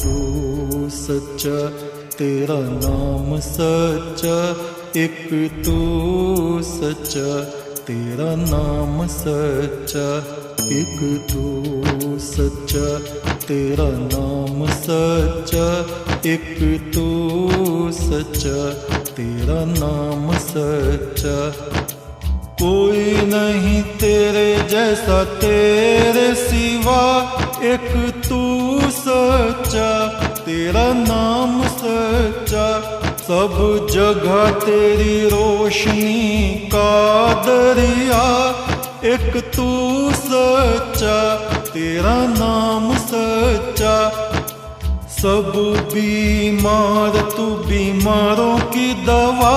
तू सच्चा, तेरा नाम सच्चा, एक तू सच्चा, तेरा नाम सच्चा, एक तू सच्चा, तेरा नाम सच्चा, एक तू सच्चा, तेरा नाम सच्चा। कोई नहीं तेरे जैसा तेरे सिवा, एक तू सच्चा, तेरा नाम सच्चा। सब जगह तेरी रोशनी का दरिया, एक तू सच्चा, तेरा नाम सच्चा। सब बीमार तू बीमारों की दवा,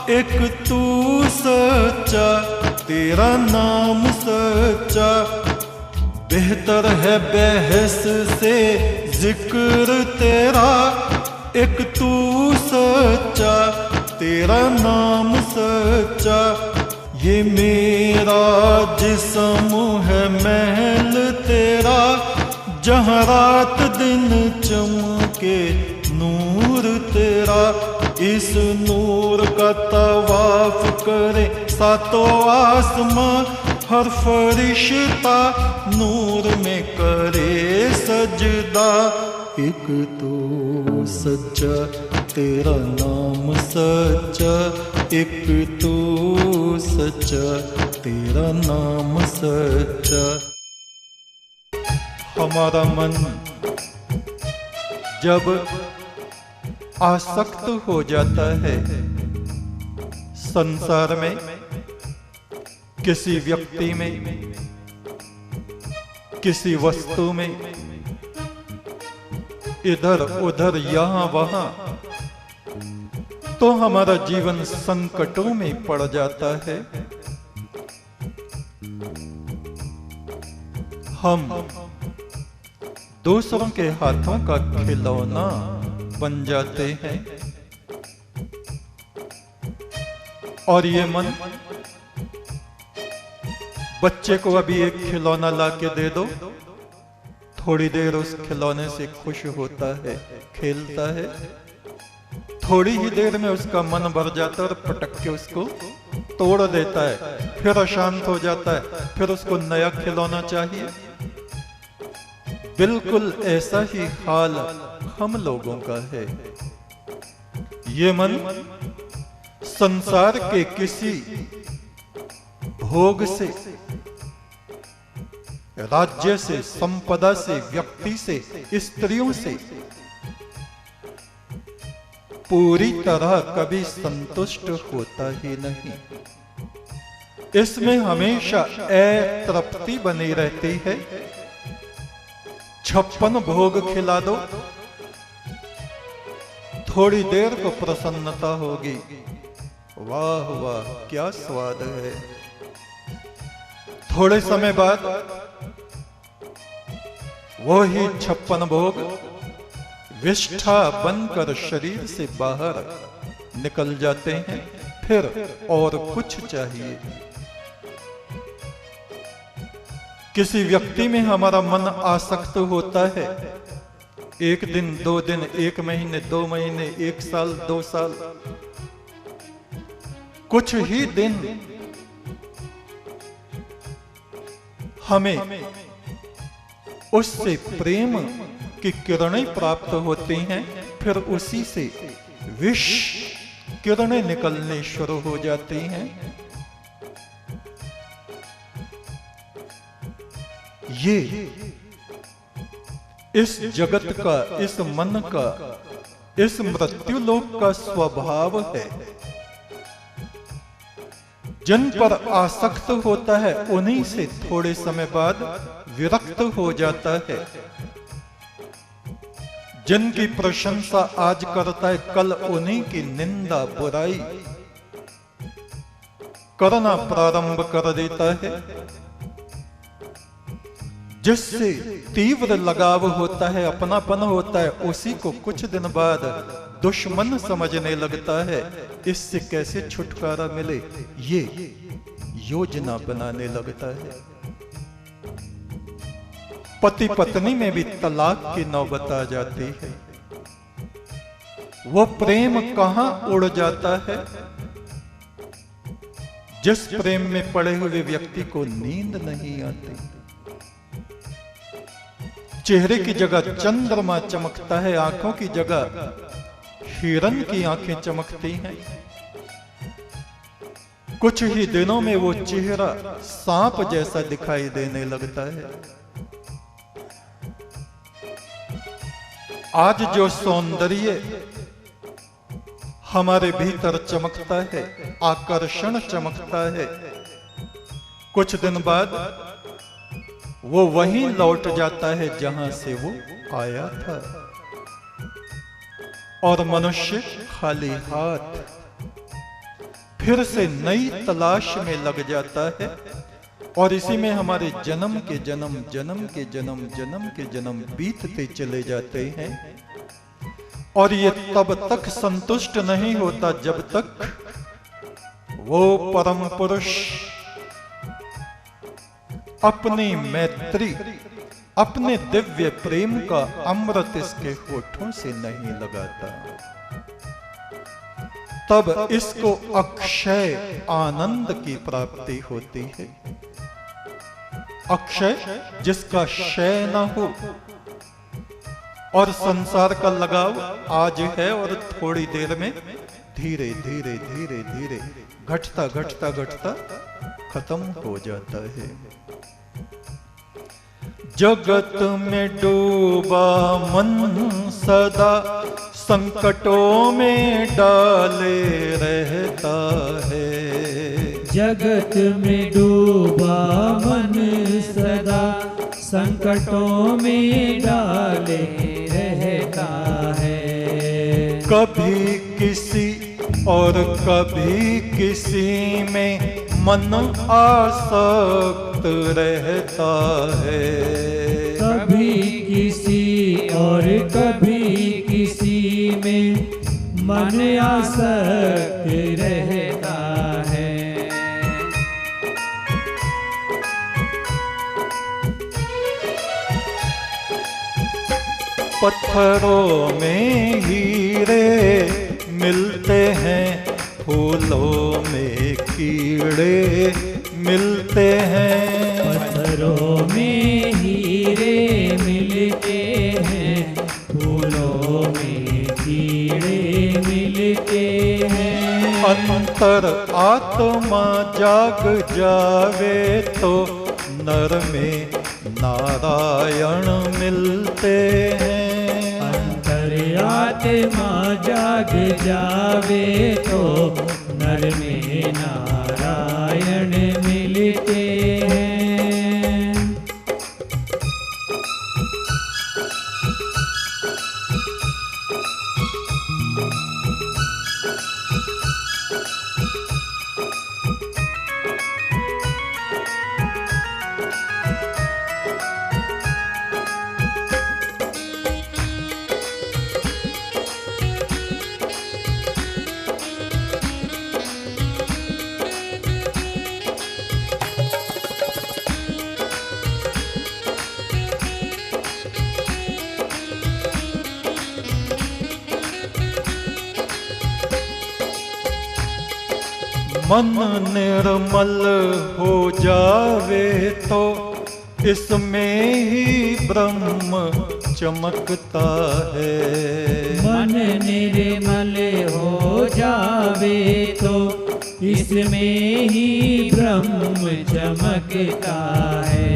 एक तू सच्चा, तेरा नाम सच्चा। बेहतर है बहस से जिक्र तेरा, एक तू सच्चा, तेरा नाम सच्चा। ये मेरा जिस्म है महल तेरा, जहाँ रात दिन चमके नूर तेरा। इस नूर का तवाफ करे सातों आसमां, हर फरिश्ता नूर में करे सजदा। एक तू सच्चा, तेरा नाम सच्चा, एक तू सच्चा, तेरा नाम सच्चा। हमारा मन जब आसक्त हो जाता है संसार में, किसी व्यक्ति में, किसी वस्तु में, इधर उधर यहाँ वहाँ, तो हमारा जीवन संकटों में पड़ जाता है। हम दूसरों के हाथों का खिलौना बन जाते हैं, और ये मन बच्चे को अभी एक खिलौना ला के दे दो, थोड़ी देर उस खिलौने से खुश होता है, खेलता है, थोड़ी ही देर में उसका मन भर जाता है और पटक के उसको तोड़ देता है, फिर अशांत हो जाता है, फिर उसको नया खिलौना चाहिए। बिल्कुल ऐसा ही हाल हम लोगों का है। ये मन संसार के किसी भोग से, राज्य से, संपदा से, व्यक्ति से, स्त्रियों से पूरी तरह कभी संतुष्ट होता ही नहीं। इसमें हमेशा अतृप्ति बनी रहती है। 56 भोग खिला दो, थोड़ी देर को प्रसन्नता होगी, वाह वाह क्या स्वाद है। थोड़े समय बाद वही 56 भोग विष्ठा बनकर शरीर से बाहर निकल जाते हैं, फिर और कुछ चाहिए। किसी व्यक्ति में हमारा मन आसक्त होता है, 1 दिन, 2 दिन, 1 महीने, 2 महीने, 1 साल, 2 साल, कुछ ही दिन हमें उससे प्रेम की किरणें प्राप्त होती हैं, फिर उसी से विष किरणें निकलने शुरू हो जाती हैं। ये इस जगत का, इस मन का, इस मृत्युलोक का स्वभाव है। जिन पर आसक्त होता है उन्हीं से थोड़े समय बाद विरक्त हो जाता है। जिनकी प्रशंसा आज करता है, कल उन्हीं की निंदा बुराई करना प्रारंभ कर देता है। जिससे तीव्र लगाव होता है, अपनापन होता है, उसी को कुछ दिन बाद दुश्मन समझने लगता है। इससे कैसे छुटकारा मिले, ये योजना बनाने लगता है। पति पत्नी में भी तलाक की नौबत आ जाती है। वो प्रेम कहां उड़ जाता है जिस प्रेम में पड़े हुए व्यक्ति को नींद नहीं आती। चेहरे की जगह चंद्रमा चमकता है, आंखों की जगह हिरन की आंखें चमकती हैं। कुछ ही दिनों में वो चेहरा सांप जैसा दिखाई देने लगता है। आज जो सौंदर्य हमारे भीतर चमकता है, आकर्षण चमकता है, कुछ दिन बाद वो वहीं लौट जाता है जहां से वो आया था, और मनुष्य खाली हाथ फिर से नई तलाश में लग जाता है। और इसी में हमारे जन्म के जन्म, जन्म के जन्म, जन्म के जन्म बीतते चले जाते हैं। और ये तब तक संतुष्ट नहीं होता जब तक वो परम पुरुष अपनी मैत्री, अपने दिव्य प्रेम का अमृत इसके होठों से नहीं लगाता। तब इसको अक्षय आनंद की प्राप्ति होती है। अक्षय जिसका क्षय न हो, और संसार का लगाव आज है और थोड़ी देर में धीरे धीरे धीरे धीरे घटता घटता घटता खत्म हो जाता है। जगत में डूबा मन सदा संकटों में डाले रहता है। जगत में डूबा मन सदा संकटों में डाले रहता है। कभी किसी और कभी किसी में मन आसक्त रहता है। कभी किसी और कभी किसी में मन आसक्त रहता है। पत्थरों में हीरे मिलते हैं, फूलों में कीड़े मिलते हैं। पत्थरों में हीरे मिलते हैं, फूलों में कीड़े मिलते हैं। अंतर आत्मा जाग जावे तो नर में नारायण मिलते हैं। आत्मा जाग जावे तो नर में नारायण मिलते हैं। मन निर्मल हो जावे तो इसमें ही ब्रह्म चमकता है। मन निर्मल हो जावे तो इसमें ही ब्रह्म चमकता है।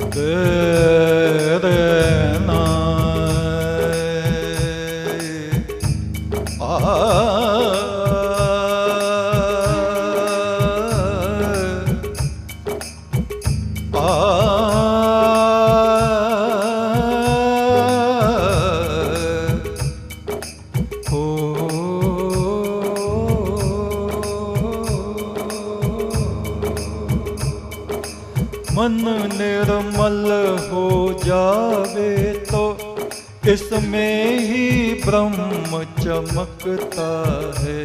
तेरे मन निर्मल हो जावे तो इसमें ही ब्रह्म चमकता है।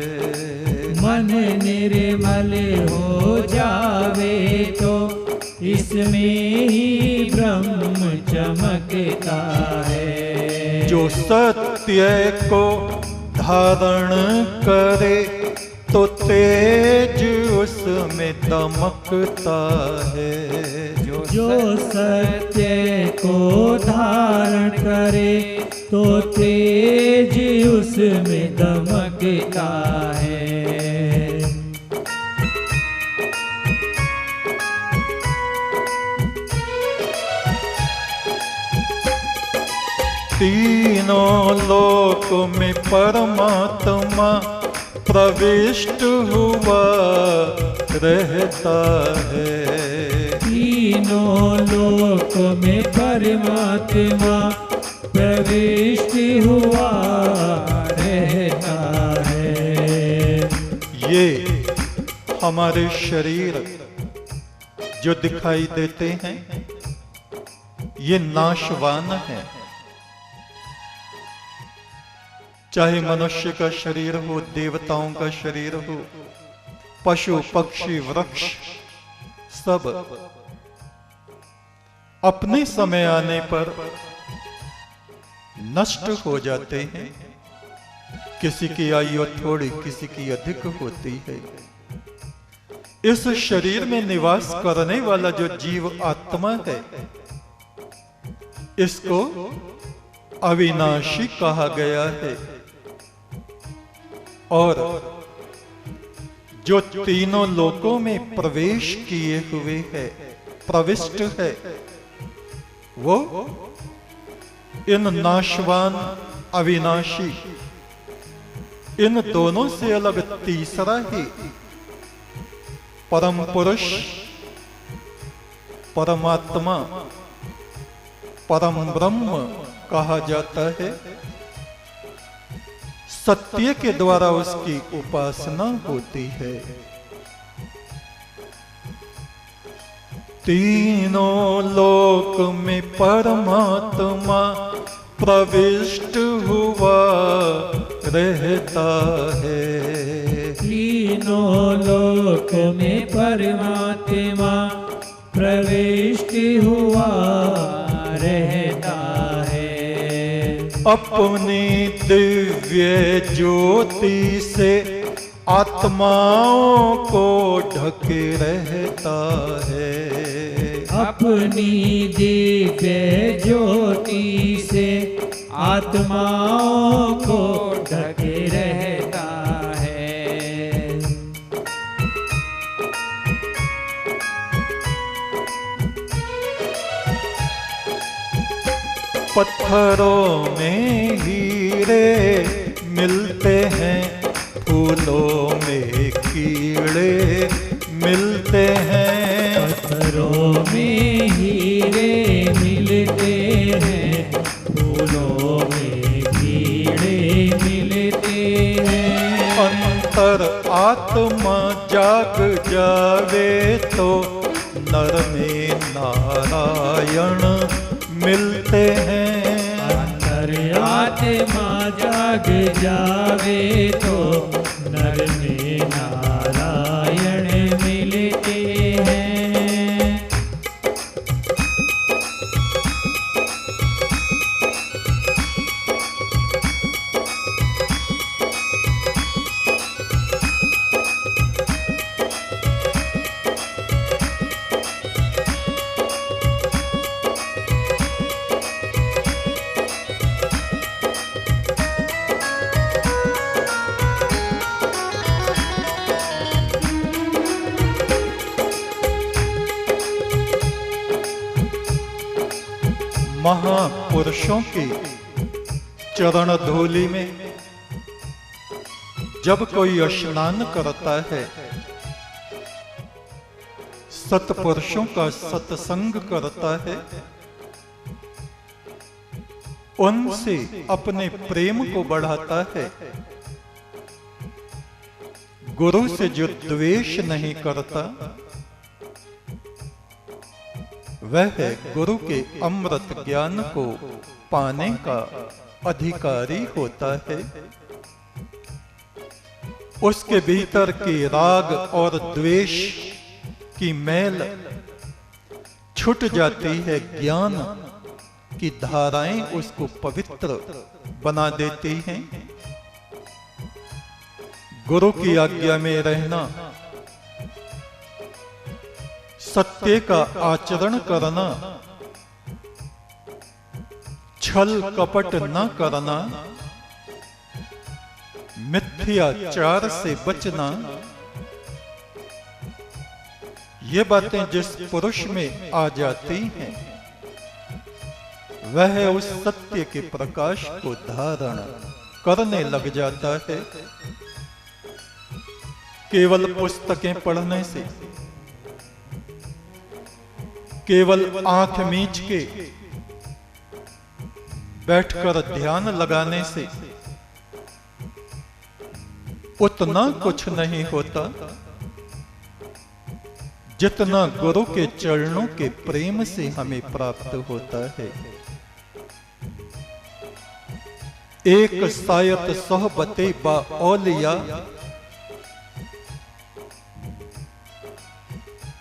मन निर्मल हो जावे तो इसमें ही ब्रह्म चमकता है। जो सत्य को धारण करे तो तेज उसमें दमकता है। जो सत्य को धारण करे तो तेज उसमें दमकता है। तीनों लोक में परमात्मा प्रविष्ट हुआ रहता है। तीनों लोक में परमात्मा प्रविष्ट हुआ रहता है। ये हमारे शरीर जो दिखाई देते हैं ये नाशवान है। चाहे मनुष्य का शरीर हो, देवताओं का शरीर हो, पशु पक्षी वृक्ष सब अपने समय आने पर नष्ट हो जाते हैं। किसी की आयु थोड़ी, किसी की अधिक होती है। इस शरीर में निवास करने वाला जो जीव आत्मा है इसको अविनाशी कहा गया है। और जो तीनों लोकों में प्रवेश किए हुए है, प्रविष्ट है, वो इन नाशवान अविनाशी इन दोनों से अलग तीसरा ही परम पुरुष परमात्मा परम ब्रह्म कहा जाता है। सत्य के द्वारा उसकी उपासना होती है। तीनों लोक में परमात्मा प्रविष्ट हुआ रहता है। तीनों लोक में परमात्मा प्रविष्ट हुआ रहता है। अपनी दिव्य ज्योति से आत्माओं को ढके रहता है। अपनी दिव्य ज्योति से आत्माओं को ढके रहता है। पत्थरों में हीरे मिलते हैं, फूलों में कीड़े मिलते हैं। पत्थरों में हीरे मिलते हैं, फूलों में कीड़े मिलते हैं। अंतर आत्मा जाग जावे तो नर में नारायण मिलते हैं। अंतर आत्मा जाग जावे तो नर में नारायण मिलते हैं। महापुरुषों की चरण धूलि में जब कोई स्नान करता है, सत्पुरुषों का सत्संग करता है, उनसे अपने प्रेम को बढ़ाता है, गुरु से जो द्वेष नहीं करता वह गुरु के अमृत ज्ञान को पाने का अधिकारी होता है। उसके भीतर के राग और द्वेष की मैल छूट जाती है ज्ञान की धाराएं उसको पवित्र बना देती हैं। गुरु की आज्ञा में रहना, सत्य का आचरण करना, छल कपट न करना, मिथ्याचार से बचना, ये बातें जिस पुरुष में आ जाती हैं वह उस सत्य के प्रकाश को धारण करने लग जाता है। केवल पुस्तकें पढ़ने से, केवल आंख मीच के बैठकर ध्यान लगाने से उतना कुछ नहीं होता जितना गुरु के चरणों के प्रेम से हमें प्राप्त होता है। एक सायत सोहबते बा औलिया,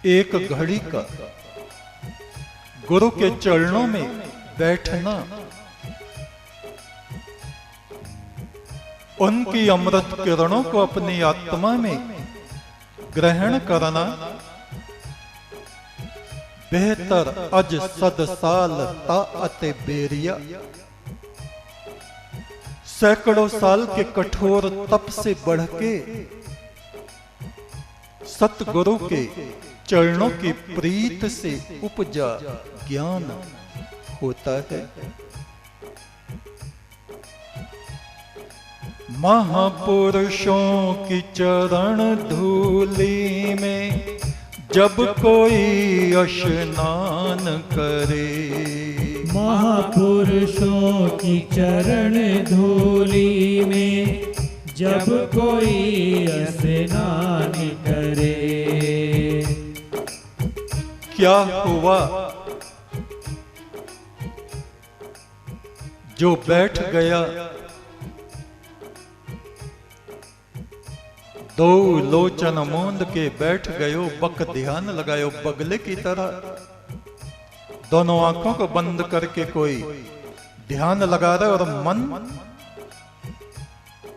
एक घड़ी का गुरु के चरणों में बैठना, उनकी अमृत किरणों को अपनी आत्मा में ग्रहण करना बेहतर अज सद साल ता अते बेरिया। सैकड़ों साल के कठोर तप से बढ़ के सतगुरु के चरणों की प्रीत से उपजा ज्ञान होता है। महापुरुषों की चरण धूलि में जब कोई स्नान करे, महापुरुषों की चरण धूलि में जब कोई स्नान करे। क्या हुआ जो बैठ गया दो लोचन मूंद के बैठ गयो, बक ध्यान लगायो बगले की तरह। दोनों आंखों को बंद करके कोई ध्यान लगा रहा है और मन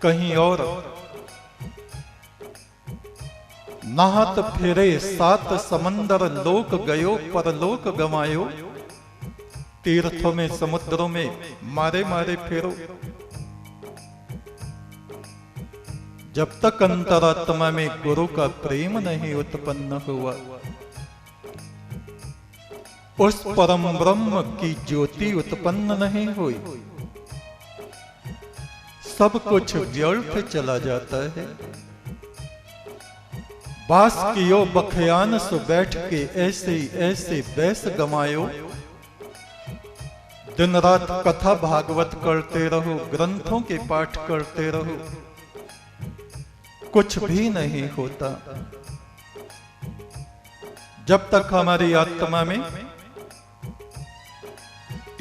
कहीं और। नहात फिरे सात समंदर लोक गयो, परलोक गवायो। तीर्थों में समुद्रों में मारे मारे फिरो, जब तक अंतरात्मा में गुरु का प्रेम नहीं उत्पन्न हुआ, उस परम ब्रह्म की ज्योति उत्पन्न नहीं हुई, सब कुछ व्यर्थ चला जाता है। बास कियो बखयान सो बैठ के ऐसे ऐसे बैस गमायो। दिन रात कथा भागवत करते रहो, ग्रंथों के पाठ करते रहो, कुछ भी नहीं होता जब तक हमारी आत्मा में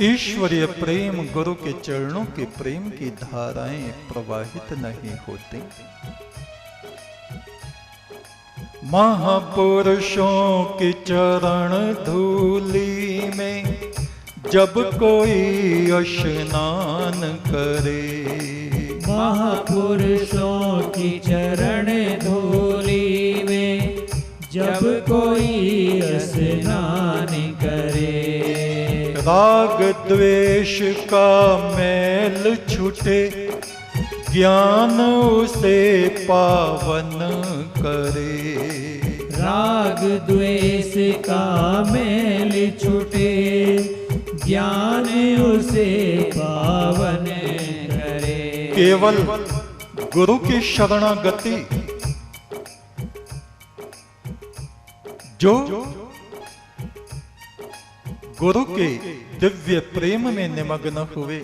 ईश्वरीय प्रेम, गुरु के चरणों के प्रेम की धाराएं प्रवाहित नहीं होती। महापुरुषों की चरण धूलि में जब कोई स्नान करे, महापुरुषों की चरण धूलि में जब कोई स्नान करे। राग द्वेष का मैल छूटे, ज्ञान उसे पावन करे। राग द्वेष का मैल छूटे, ज्ञान उसे पावन करे। केवल गुरु की शरणागति जो गुरु के दिव्य प्रेम में निमग्न हुए,